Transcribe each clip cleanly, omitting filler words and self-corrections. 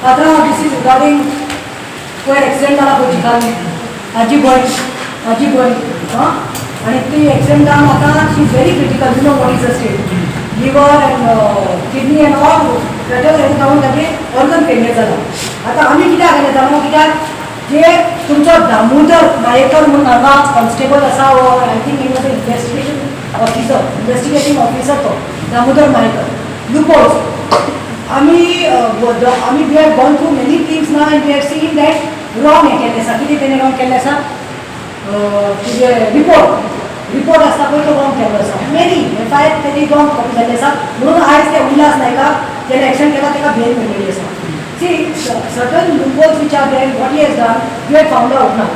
आता this is regarding कोई accident जाला पळय चिकानी आजी बॉय हां आणि ती एक्सिडेंट जावन आतां she is very critical you know what is the state liver and kidney and all fetal health जावन ताचें ऑर्गन फेलियर जाला आतां आमी कित्याक गेले जाणा कित्याक जे तुमचो दामोदर नायकर म्हणून हांगा कॉन्स्टेबल आसा I think he was the investigating officer तो दामोदर नायकर लुपोज आमी we have gone through many things ना and we have seen that wrong हें केल्लें आसा कितें तेणें रॉंग केल्लें आसा तुजें रिपोर्ट आसता पळय तो रॉंग केल्लो आसा मेनी FIR तेणी रॉंग कॉपी जाल्लें आसा म्हणून आयज ते उल्हास नायकाक जेणे एक्शन केला ताका बेल मेळिल्ली आसा See, certain loopholes which are there, what he has done, we have found out now.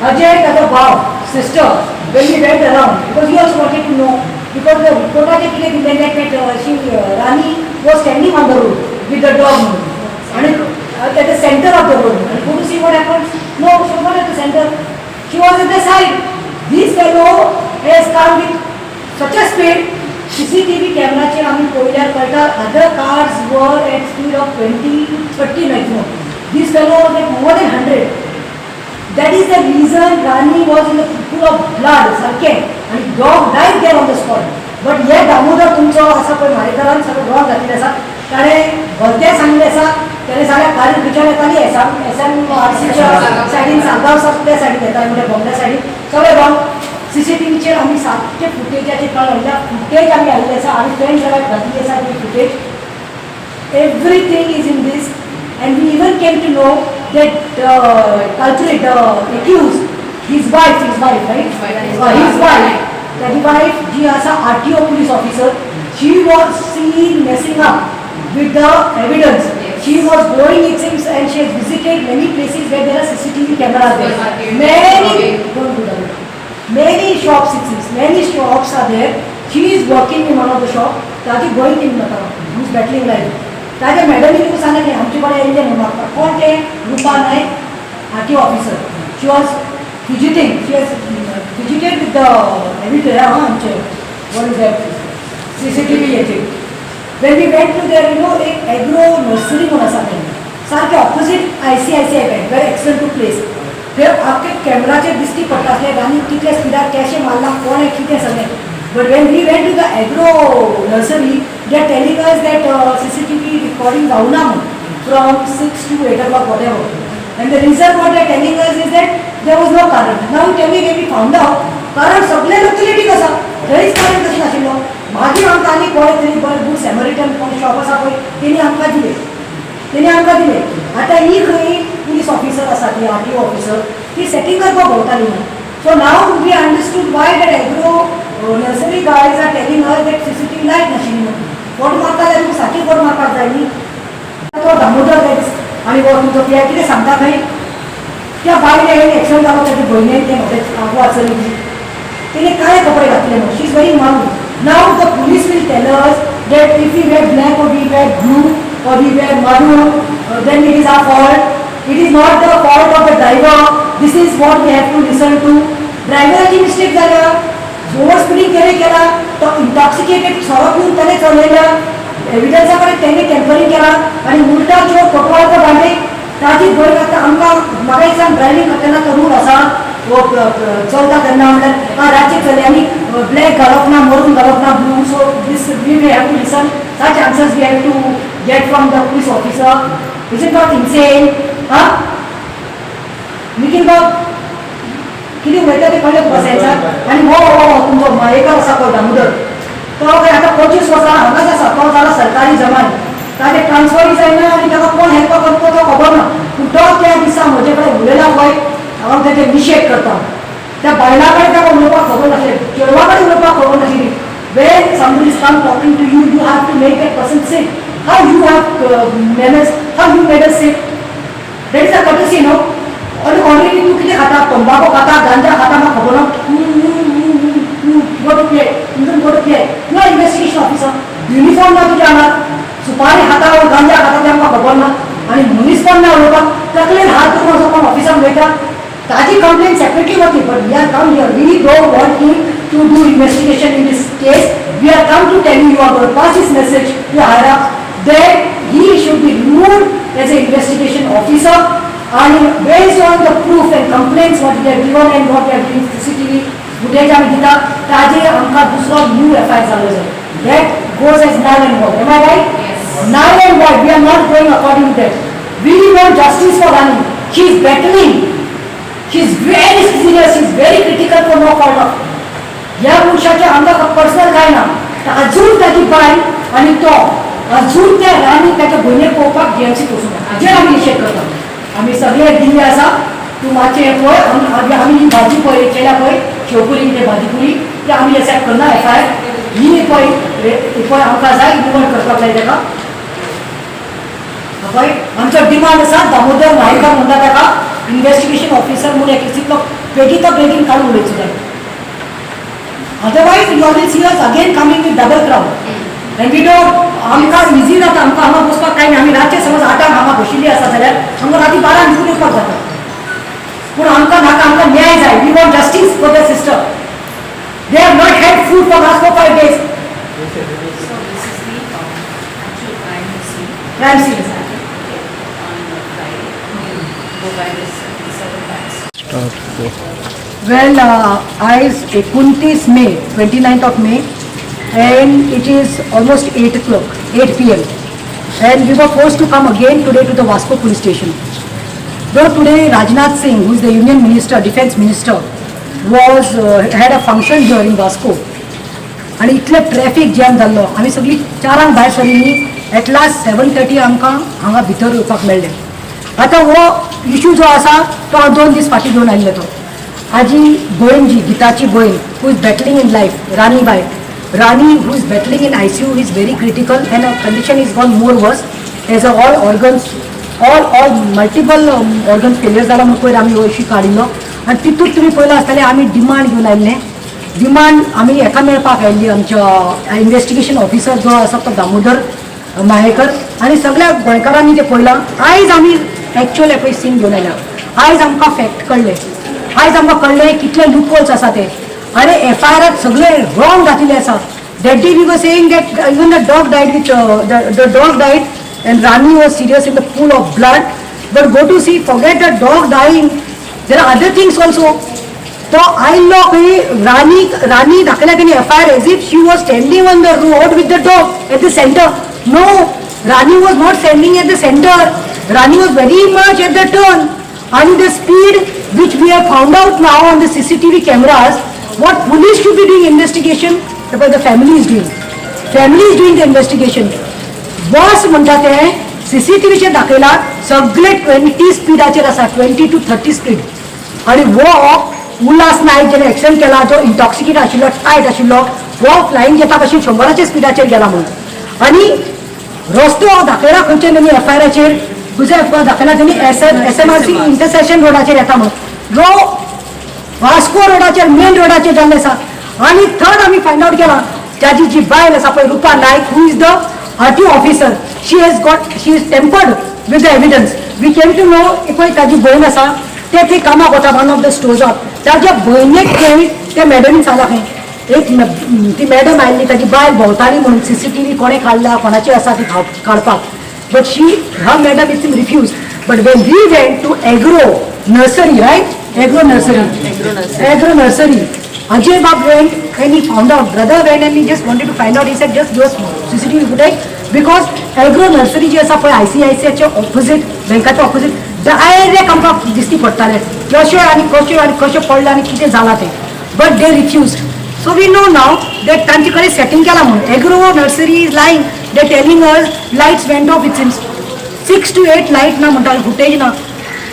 Ajay Tadabaw, sister, when we went around, because he also wanted to know, because the reporter that Rani was standing on the road with the dog, and at the center of the road. And go to see what happened? No, she was not at the center. She was at the side. This fellow has come with such a speed. CCTV कॅमेराचेर आमी पळयल्यार कळटा other cars वर at speed of 20-30 maximum this fellow was at more than 100 that is the reason Rani was in the pool of blood सारकें आनी dog died there on the spot but हे दामोदर तुमचो आसा पळय म्हारेकरान सगळें रॉंग घातलेलें आसा ताणें भलतें सांगलें आसा ताणें सगळ्या गाडी खंयच्यान येताली SMRCच्या सायडीन सांगाव आसा त्या सायडीन येताली म्हणजे बॉम्बे सायडीन सगळें रॉंग CCTVचेर आमी सारके फुटेजाचेर कळ्ळें फुटेज आमी हाडलें आसा आमी पेन ड्रायव्ह घातली आसा ती footage everything is in this and we even came to know that culprit accused his wife right his wife ताची वायफ जी आसा RTO police officer she was seen messing up with the evidence she was going it seems and she has visited many places where there are CCTV cameras there many shops it seems many shops are there she is working in one of the shop ताजी going in mata who is battling life ताजे madam ने सांगले की आमचे बडे येयले म्हणून कोण ते रूपा नायक RTO officer she was visited with the evidence आमचे what is that CCTV येते when we went to there you know एक agro nursery म्हणून आसा सारखे opposite ICICI bank where accident took place फिर आपके कॅमेराचेर दिसती पडटा आसलें रानी कितल्या स्पिडार कॅशे मारला कोणे कितें सगळें but when we went to the agro nursery they are telling us that CCTV recording जावना म्हणून from 6 to 8 o'clock whatever and the reason what they are telling us is that there was no current now tell me when we found out current सगळे लोकेलिटीक आसा थंयच current कशें नाशिल्लो मागीर आमकां आनी कोणे तरी बरें गूड सॅमरिटन कोण शॉप आसा पळय तेणी आमकां दिले आतां ही खंय पुलीस ऑफिसर आसा ती RTO ऑफिसर ती सेटिंग करपाक भोंवताली न्हू so now we understood why that agro nursery guys are telling us that CCTV light नाशिल्ली म्हणून फोट मारता जाल्यार तुमकां सारकी फोट मारपाक जाय न्ही तो दामोदर दॅट आनी हो तुमचो पिया कितें सांगता खंय त्या बायले एक्सिडेंट जालो ताच्या भयणीन तें म्हाजें आगो आसली तिणें काळे कपडे घातले न्हू शी इज व्हेरी मारून नाव the police will tell us that if we wear black or we wear blue or we wear maroon then it is our fault. It is not the fault of the driver. This is what we have to listen to. ड्रायव्हराची mistake जाल्या over speeding केला तो intoxicated सोरो पिवन त्याने चलयला एविडन्सा कडेन तेणे tampering केला आनी उलटा चोर फोटवाळाचो भांडे ताजी भंय घालता आमकां म्हाका एक सांग ड्रायव्हिंग करतना तो रूल आसा वो चलता तेन्ना म्हणल्यार रातचे चलयांनी ब्लॅक घालप ना मरून घालप ना blue so this we have to listen such answers we have to get from the police officer is it not insane हां निखिल बाब कितें उलयता तें कळ्ळें बसायचा आनी हो तुमचो मायेकार आसा पळय दामोदर तो आतां 25 वर्सां हांगाच आसा तो जाला सरकारी जवान ताजें ट्रान्सफरूय जायना आनी ताका कोण हेल्प करता तो खबर ना पूण तो त्या दिसा म्हजे कडेन उलयला पळय हांव तेजे निशेध करता त्या बायला कडेन ताका उलोवपाक खबर नासलें चेडवा कडेन उलोवपाक खबर नाशिल्ली when somebody is come talking to you you have to make that person sit how you have manners how you made us sit that is a courtesy no और ऑलरेडी तू कितें खाता तंबाखू खाता गांजा खाता म्हाका खबर ना go to play you are investigation officer uniform ना तुज्या आंगार सुपारी खाता वा गांजा खाता तें म्हाका खबर ना आनी मनीस कोण ना उलोवपाक तकलेन हात करून असो कोण ऑफिसान वयता ताजी कंप्लेन सेपरेटली वतली but we are come here we don't want him to do investigation in this case we are come to tell you are pass this message to higher up that he should should be removed as an investigation officer, and based on the proof and complaints what they have given and what they have given CCTV footage आम्ही दिता ताजे आमकां दुसरो new FIR जालो जाय. That goes as null and void. Am I right? Yes. Null and void. We are not going according to that. We want justice for Rani. She is battling. She is very serious. She is very critical for no fault of. या पुरुषाचे आमकां personal काय ना. अजून ताची bye आणि तो अजून त्या राणी त्याच्या भयणीक पळोवपाक जेलसीत वचूंक ना. हाजेर आमी निशेध करता. आमी सगळे दिल्ले आसा. तूं मातशें हें पळय आमी ही भाजी पळय केल्या पळय शेवपुरी ते भाजी पुरी ते आमी एक्सेप्ट करना FIR. ही पळय आमकां जाय निवड करपाक जाय ताका. पळय आमचो डिमांड आसा दामोदर नायकर म्हणटा ताका इन्व्हेस्टिगेशन ऑफिसर म्हणून एक तितलो बेगीन तो बेगीन काडून उडोवचो जाय. Otherwise, you will see us again coming with double crown. And we don't, आमकां इजी जाता आमकां हांगा बसपाक कांय ना. आमी रातचे समज 8 हांगा बशिल्ली आसा जाल्यार आमकां राती 12 न्हिदून येवपाक जाता. पूण आमकां नाका आमकां न्याय जाय. We want justice for the sister. They have not had food for last 4-5 days. So this is the actual Crime scene. on Friday. Go by this 7 facts. Well, is 29th May, 29th of May, and it is almost 8 o'clock, 8 p.m. And we were forced to come again today to the Vasco police station. Though today Rajnath Singh, who is the Union Minister, Defence Minister, was had a function here in Vasco. आणि इतले traffic jam जाल्लो आमी सगळीं 4 भायर सरिल्लीं. At last 7:30 आमकां हांगा भितर येवपाक मेळ्ळें. आतां हो इशू जो आसा तो हांव 2 दीस फाटीं घेवन आयिल्लो तो. हाजी भयण जी गिताची भयण who is battling in life Rani बाय Rani who is battling in ICU is very critical and condition is gone more worse as all organs all multiple organ failure जाला म्हणून पयर आमी अशी काडिल्लो. आनी तितूंत तुमी पळयलां आसतलें आमी डिमांड घेवन आयिल्लें. डिमांड आमी हेका मेळपाक आयिल्ली आमच्या इन्व्हेस्टिगेशन ऑफिसर जो आसा तो दामोदर मायेकर आनी सगळ्या गोंयकारांनी तें पळयलां. आयज आमी एक्चुअल एपय सीन घेवन आयल्या. आयज आमकां फॅक्ट कळ्ळें. आयज आमकां कळ्ळें कितले लूपहोल्स आसा ते. आनी FIR सगळे रॉंग घातिल्ले आसा. That day we were saying that even the dog died which the dog died and Rani was serious in the pool of blood. But go to see forget the dog dying there are other things also. तो आयिल्लो खंय रानी दाखयल्या तेणी FIR as if she was standing on the road with the dog at the centre. No, Rani was not standing at the centre. Rani was very much at the turn. And the speed which we have found out now on the CCTV cameras, what police should be doing investigation, because the family is doing. Family is doing the investigation. Boss म्हणतात ते CCTV चे दाखयला सगळे 20 स्पीडाचेर आसा, 20 to 30 speed. आणि वो उल्हास नायक जेणे accident केला जो इंटॉक्सिकेट आशिल्लो टायट आशिल्लो वो फ्लायिंग जेटाक अशी 100च्या स्पीडाचेर गेला म्हणून. आणि रस्तो दाखयला खंयचे तेणी FIRचेर तुझे दाखयला त्यांनी SMRC इंटरसेक्शन रोडाचेर येता म्हणून. जो वास्को रोडाचेर मेन रोडाचेर जाल्ले आसा. आनी थर्ड आमी फायंड आउट केला त्याची जी बायल आसा पळय Rupa Naik who is the RTO officer. She is tempered with the evidence. We came to know पळय ताजी भयण आसा ते थंय कामाक वता वन ऑफ द स्टोर्सार. ताज्या भयणीक थंय ते मॅडमीन सांगला खंय एक ती मॅडम आयिल्ली ताजी बायल भोंवताली म्हणून CCTV कोणे काडला कोणाची आसा ती काडपाक. But her madam is refused. But when we went to Agro Nursery, right? Agro Nursery. Ajay Bab went and he found out. Brother went and he just wanted to find out. He said just do CCTV footage because Agro Nursery जी आसा पळय ICICI च्या opposite बँकाच्या opposite direct आमकां दिश्टी पडटाले कशें पडलें आनी कितें जालां तें. But they refused. So we know now that तांचे कडेन सेटिंग केला म्हणून. Agro Nursery is lying. They telling us lights went off. It seems 6 to 8 light ना म्हणटाले फुटेज ना.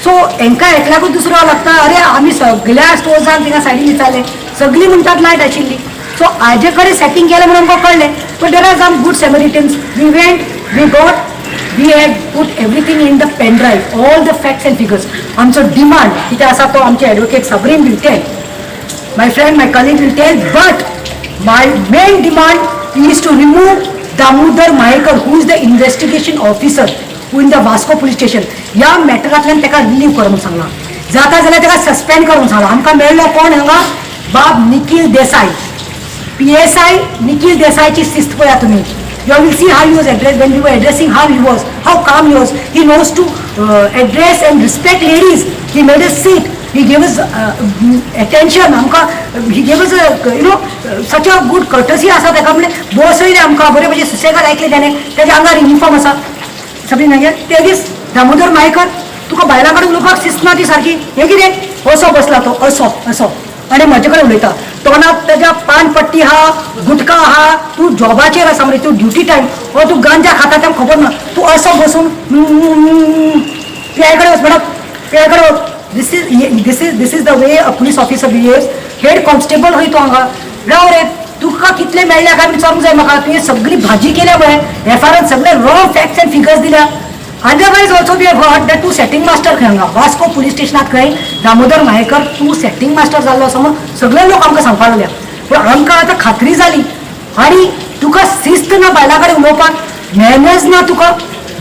सो हेंकां एकल्याकूच दुसरो लागता. अरे आमी सगळ्या स्टोर्सांक थिंगा सायडीन विचारले सगळीं म्हणटात लायट आशिल्ली. सो हाजे कडेन सेटिंग केलें म्हणून आमकां कळ्ळें. But there are some good Samaritans. We went, we got, we had put everything in the pen drive, all the facts and figures. आमचो डिमांड कितें आसा तो आमचे advocate Sabrin will tell, my friend, my colleague will tell, but my main demand is to remove Damodar Mahekar, who is the investigation officer, who in the Vasco police station. या मॅटरांतल्यान ताका relieve कर म्हणून सांगला. जाता जाल्यार ताका सस्पेंड कर म्हणून सांगला. आमकां मेळ्ळो कोण हांगा बाब निखिल देसाई. PSI निखिल देसायची शिस्त पळया तुमी. You will see how he was addressed when we were addressing how calm he was. He knows to address and respect ladies. He made us sit. He gave us attention. He gave us such a good courtesy आसा ताका म्हणजे बसयले आमकां बरे म्हणजे सुसेगाद ऐकले त्याने. त्याच्या आंगार युनिफॉर्म आसा सगळी नागे ते दीस दामोदर मायेकर तुका बायलां कडेन उलोवपाक शिस्त ना ती सारकी. हे कितें असो बसला तो असो आणि म्हजे कडेन उलयता. तोंडात त्याच्या पानपट्टी आहा, गुटखा आहा, तूं जॉबाचेर आसा म्हणजे तूं ड्युटी टायम हो तूं गांजा खाता तें खबर ना. तूं असो बसून पियाय कडेन वच मॅडम पियाय कडेन वच. This is the way a police officer behaves. Head constable होय तो हांगा राव रे तुका कितले मेळ्ळ्या काय विचारूंक जाय म्हाका. तुवें सगळी भाजी केल्या पळय एफआयआरान सगळे रॉंग फॅक्ट्स एंड फिगर्स दिल्या. Otherwise also we have heard that तूं सेटिंग मास्टर खंय हांगा वास्को पुलीस स्टेशनाक खंय दामोदर मायेकर तूं सेटिंग मास्टर जाल्लो असो म्हूण सगळे लोक आमकां सांगपाक लागल्या. पूण आमकां आतां खात्री जाली आनी तुका शिस्त ना बायलां कडेन उलोवपाक मॅनर्स ना तुका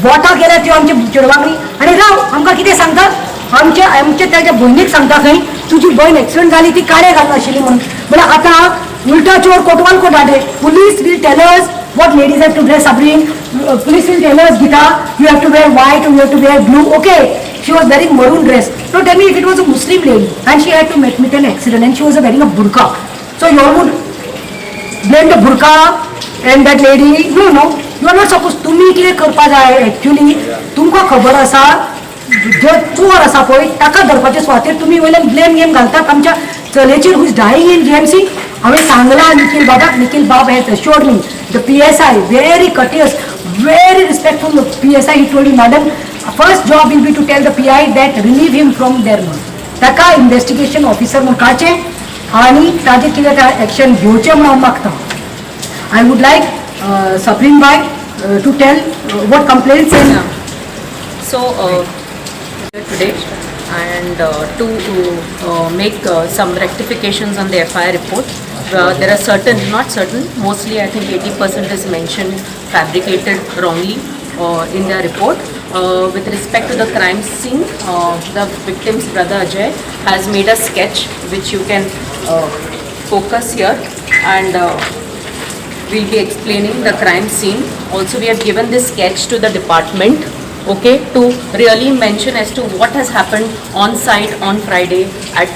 वोटां केल्या त्यो आमच्या चेडवांनी. आनी राव आमकां कितें सांगता आमच्या त्याच्या भयणीक सांगता खंय तुजी भयण एक्सिडेंट जाली ती काडे घालना आशिल्ली म्हणून. म्हळ्यार आतां उल्टा चोर कोटवाल कोटाडे. Police will tell us what ladies have to dress Sabrin. Police will tell us Gita you have to wear white or you have to wear blue. Okay, she was wearing maroon dress. Now tell me if it was a Muslim lady and she had to meet an accident and she was wearing a burqa, so you all would blame the burqa and that lady. No, you are not supposed. तुम्ही कितें करपा जाय actually तुमकां खबर आसा जो चोर आसा पळय ताका धरपाचे सुवातेर तुम्ही वयल्यान ब्लेम गेम घालतात आमच्या चलेचेर who is dying in GMC. हांवें सांगलां निखिल बाब has assured me the PSI very courteous, very respectful PSI. he told me madam first job will be to tell the PI that relieve him from there म्हणून ताका investigation officer म्हणून काडचें आनी ताजेर कितें एक्शन घेवचें म्हणून हांव मागता. आय वूड लायक सबरीन बाय to tell what complaints and So today and to make some rectifications on the FIR report. There are mostly I think 80% is mentioned fabricated wrongly in the report. With respect to the crime scene, the victim's brother Ajay has made a sketch which you can focus here and we'll be explaining the crime scene. Also we have given this sketch to the department, okay, to really mention as to what has happened on site on Friday at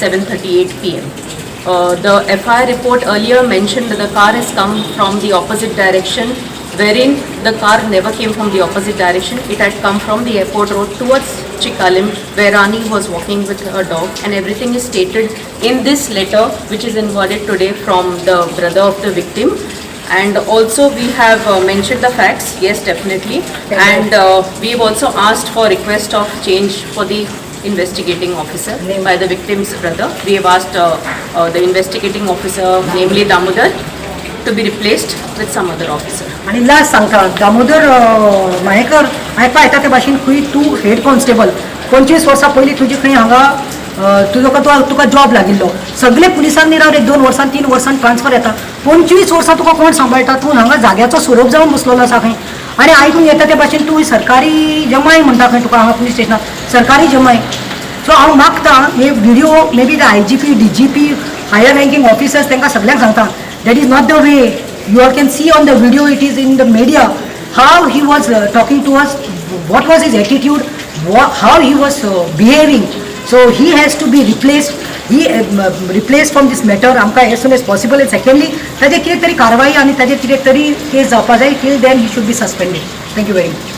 7:38 p.m. The FIR report earlier mentioned that the car has come from the opposite direction, wherein the car never came from the opposite direction. It had come from the airport road towards Chikalim, where Rani was walking with her dog, and everything is stated in this letter which is inwarded today from the brother of the victim. And also we have mentioned the facts, yes definitely, and we've also asked for request of change for the investigating officer by the victim's brother. We have asked the investigating officer, namely Damodar, to be replaced with some other officer. आणि last सांगता दामोदर मायेकर आयपा येता त्या भाशेन खंय तूं head constable 25 वर्सां पयलीं तुजी खंय हांगा तुका जॉब लागिल्लो. सगळे पुलिसांनी रावन 1-2 वर्सां 3 वर्सां ट्रान्सफर येता. 25 वर्सां तुका कोण सांबाळटा. तूं हांगा जाग्याचो सोरोप जावन बसलेलो आसा खंय आनी आयकून येता त्या भाशेन तूं सरकारी जमाय म्हणटा खंय तुका हांगा पुलीस स्टेशनाक सरकारी जमाय. सो हांव मागता हे video may be the IGP DGP higher ranking officers तांकां सगळ्यांक सांगता that is not the way. You all can see on the video, it is in the media, how he was talking to us, what was his attitude, how he was behaving. So he has to be replaced. He replaced from this matter आमकां as soon as possible. And secondly, ताजेर कितें तरी कारवाई आनी ताजेर कितें तरी case जावपा जाय. Till then he should be suspended. Thank you very much.